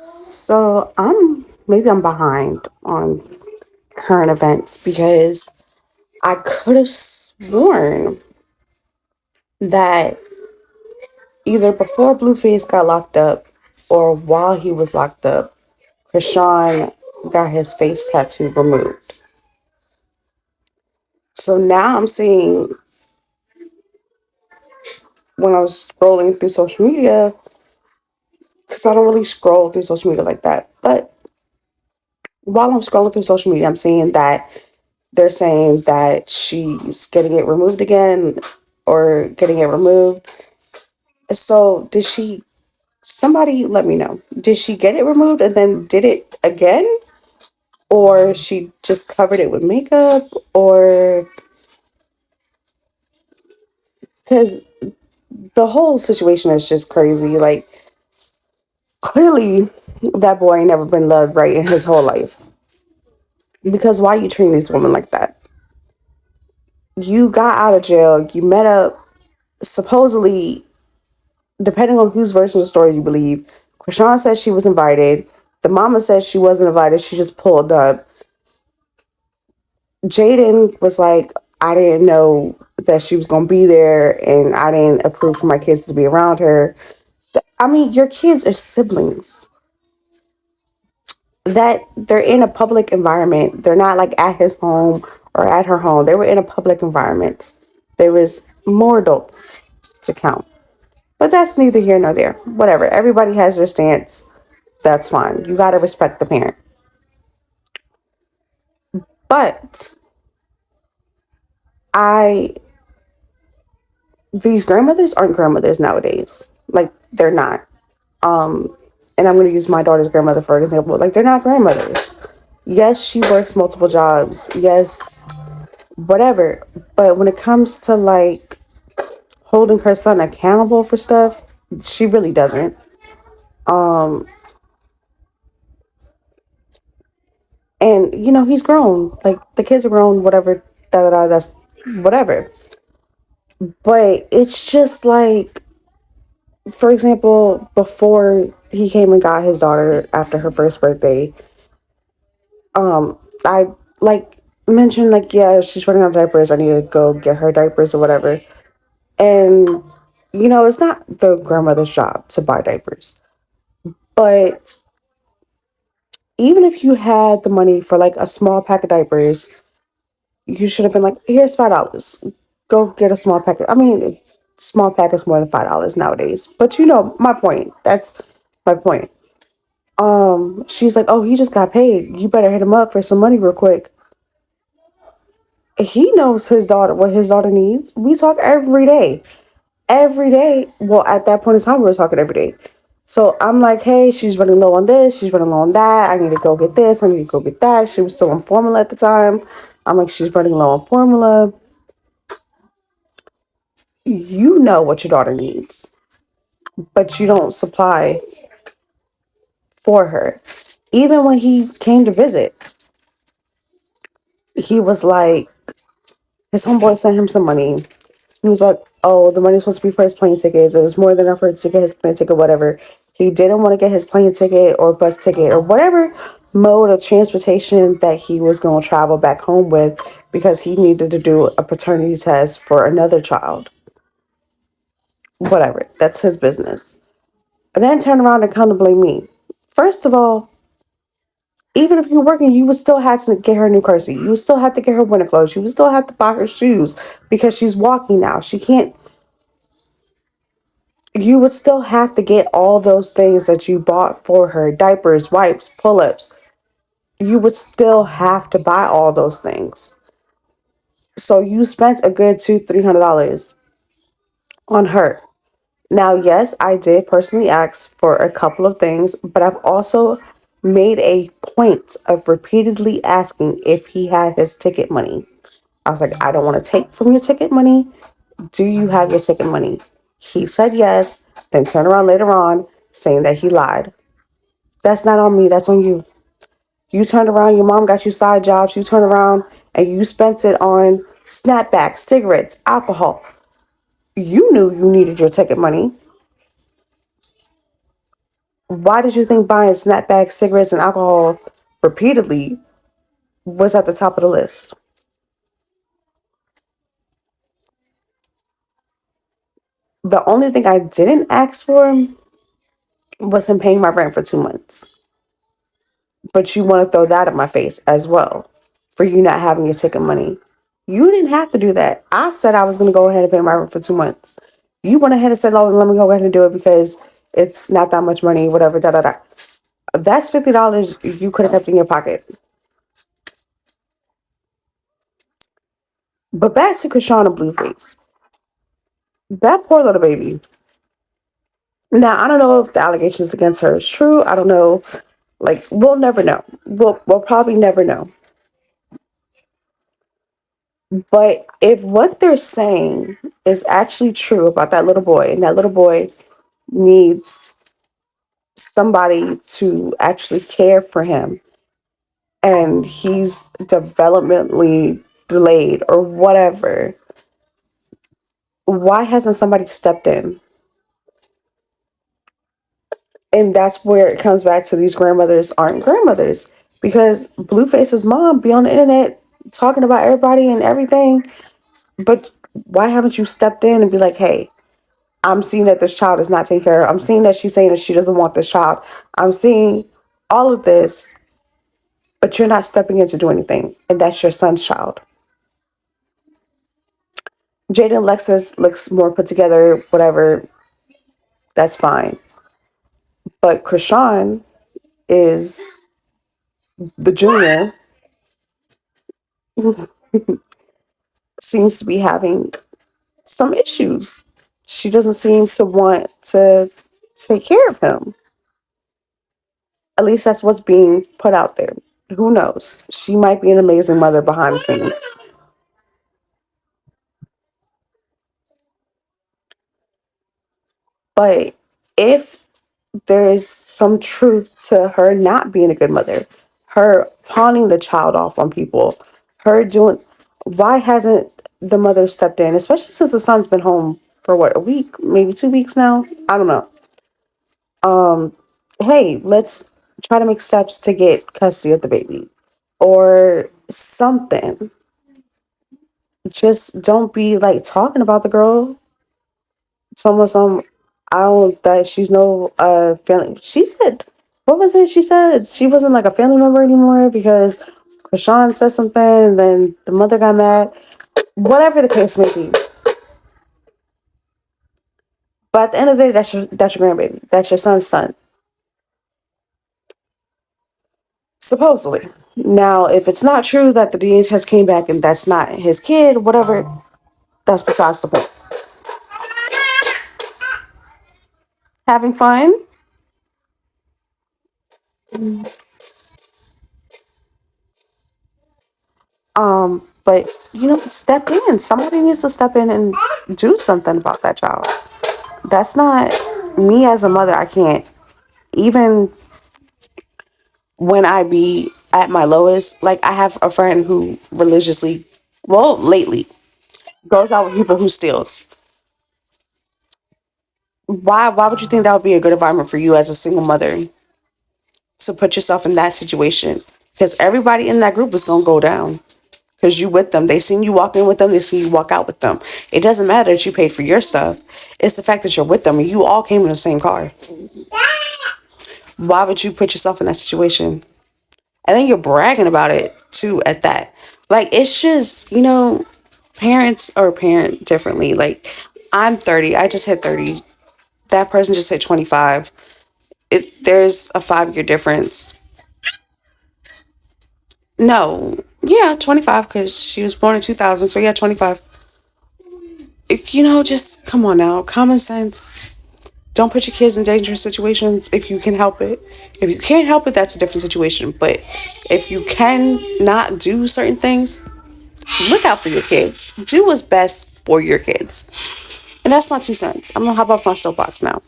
So I'm behind on current events because I could have sworn that either before Blueface got locked up or while he was locked up, Chrisean got his face tattoo removed. So now I'm seeing when I was scrolling through social media, because I don't really scroll through social media like that, but while I'm scrolling through social media, I'm seeing that they're saying that she's getting it removed again or getting it removed. So did she? Somebody let me know. Did she get it removed and then did it again, or she just covered it with makeup, or because the whole situation is just crazy. Like clearly, that boy ain't never been loved right in his whole life. Because why you treating these women like that? You got out of jail. You met up supposedly, depending on whose version of the story you believe, Chrisean said she was invited. The mama said she wasn't invited. She just pulled up. Jaden was like, I didn't know that she was going to be there and I didn't approve for my kids to be around her. I mean, your kids are siblings. That they're in a public environment. They're not like at his home or at her home. They were in a public environment. There was more adults to count. But that's neither here nor there. Whatever. Everybody has their stance. That's fine. You got to respect the parent. But I, these grandmothers aren't grandmothers nowadays. Like, they're not. And I'm going to use my daughter's grandmother for example. Like, they're not grandmothers. Yes, she works multiple jobs. Yes, whatever. But when it comes to like holding her son accountable for stuff, she really doesn't. And he's grown. Like the kids are grown. Whatever. Da da da. That's whatever. But it's just like, for example, before he came and got his daughter after her first birthday, I like mentioned like, yeah, she's running out of diapers. I need to go get her diapers or whatever. And it's not the grandmother's job to buy diapers, but even if you had the money for like a small pack of diapers, you should have been like, here's $5. Go get a small pack. I mean, small pack is more than $5 nowadays. But my point. That's my point. She's like, oh, he just got paid. You better hit him up for some money real quick. He knows his daughter, what his daughter needs. We talk every day. Every day. Well, at that point in time, we were talking every day. So I'm like, hey, she's running low on this. She's running low on that. I need to go get this. I need to go get that. She was still on formula at the time. I'm like, she's running low on formula. You know what your daughter needs, but you don't supply for her. Even when he came to visit, he was like, his homeboy sent him some money. He was like, oh, the money's supposed to be for his plane tickets. It was more than enough for him to get his plane ticket, whatever. He didn't want to get his plane ticket or bus ticket or whatever mode of transportation that he was going to travel back home with because he needed to do a paternity test for another child. Whatever. That's his business. And then turn around and come to blame me. First of all, even if you're working, you would still have to get her a new car seat. You would still have to get her winter clothes. You would still have to buy her shoes because she's walking now. She can't. You would still have to get all those things that you bought for her, diapers, wipes, pull-ups. You would still have to buy all those things. So you spent a good $200-300 on her. Now, yes, I did personally ask for a couple of things, but I've also made a point of repeatedly asking if he had his ticket money. I was like, I don't want to take from your ticket money. Do you have your ticket money? He said yes, then turned around later on saying that he lied. That's not on me, that's on you. You turned around, your mom got you side jobs, you turned around and you spent it on snapbacks, cigarettes, alcohol. You knew you needed your ticket money. Why did you think buying snapbacks, cigarettes, and alcohol repeatedly was at the top of the list? The only thing I didn't ask for was him paying my rent for 2 months. But you want to throw that in my face as well for you not having your ticket money. You didn't have to do that. I said I was going to go ahead and pay my rent for 2 months. You went ahead and said, oh, let me go ahead and do it because it's not that much money, whatever, da da da. That's $50 you could have kept in your pocket. But back to Chrisean and Blueface. That poor little baby. Now, I don't know if the allegations against her is true. I don't know. Like, we'll never know. We'll probably never know. But if what they're saying is actually true about that little boy, and that little boy needs somebody to actually care for him, and he's developmentally delayed or whatever, why hasn't somebody stepped in? And that's where it comes back to these grandmothers aren't grandmothers. Because Blueface's mom be on the internet talking about everybody and everything. But why haven't you stepped in and be like, hey, I'm seeing that this child is not taken care of. I'm seeing that she's saying that she doesn't want this child. I'm seeing all of this, but you're not stepping in to do anything. And that's your son's child. Jaden Lexus looks more put together, whatever. That's fine. But Chrisean is the junior, seems to be having some issues. She doesn't seem to want to take care of him. At least that's what's being put out there. Who knows? She might be an amazing mother behind the scenes. But if there's some truth to her not being a good mother, her pawning the child off on people, her doing, why hasn't the mother stepped in, especially since the son's been home for what, a week, maybe 2 weeks now? I don't know. Hey, let's try to make steps to get custody of the baby or something. Just don't be like talking about the girl. It's I don't that she's no family. She said, what was it? She said she wasn't like a family member anymore because Chrisean said something and then the mother got mad. Whatever the case may be. But at the end of the day, that's your grandbaby. That's your son's son. Supposedly. Now, if it's not true that the DNA test came back and that's not his kid, whatever, that's besides the point. Having fun? But step in. Somebody needs to step in and do something about that child. That's not me as a mother. I can't. Even when I be at my lowest, like I have a friend who religiously, well, lately, goes out with people who steals. Why would you think that would be a good environment for you as a single mother to put yourself in that situation? Because everybody in that group is gonna go down. Because you with them. They seen you walk in with them, they see you walk out with them. It doesn't matter that you paid for your stuff. It's the fact that you're with them and you all came in the same car. Why would you put yourself in that situation? And then you're bragging about it too at that. Like it's just, parents are parent differently. Like I'm 30. I just hit 30. That person just hit 25. There's a 5-year difference. No. Yeah, 25 because she was born in 2000. So yeah, 25. Just come on now. Common sense. Don't put your kids in dangerous situations if you can help it. If you can't help it, that's a different situation. But if you can not do certain things, look out for your kids. Do what's best for your kids. And that's my 2 cents. I'm going to hop off my soapbox now.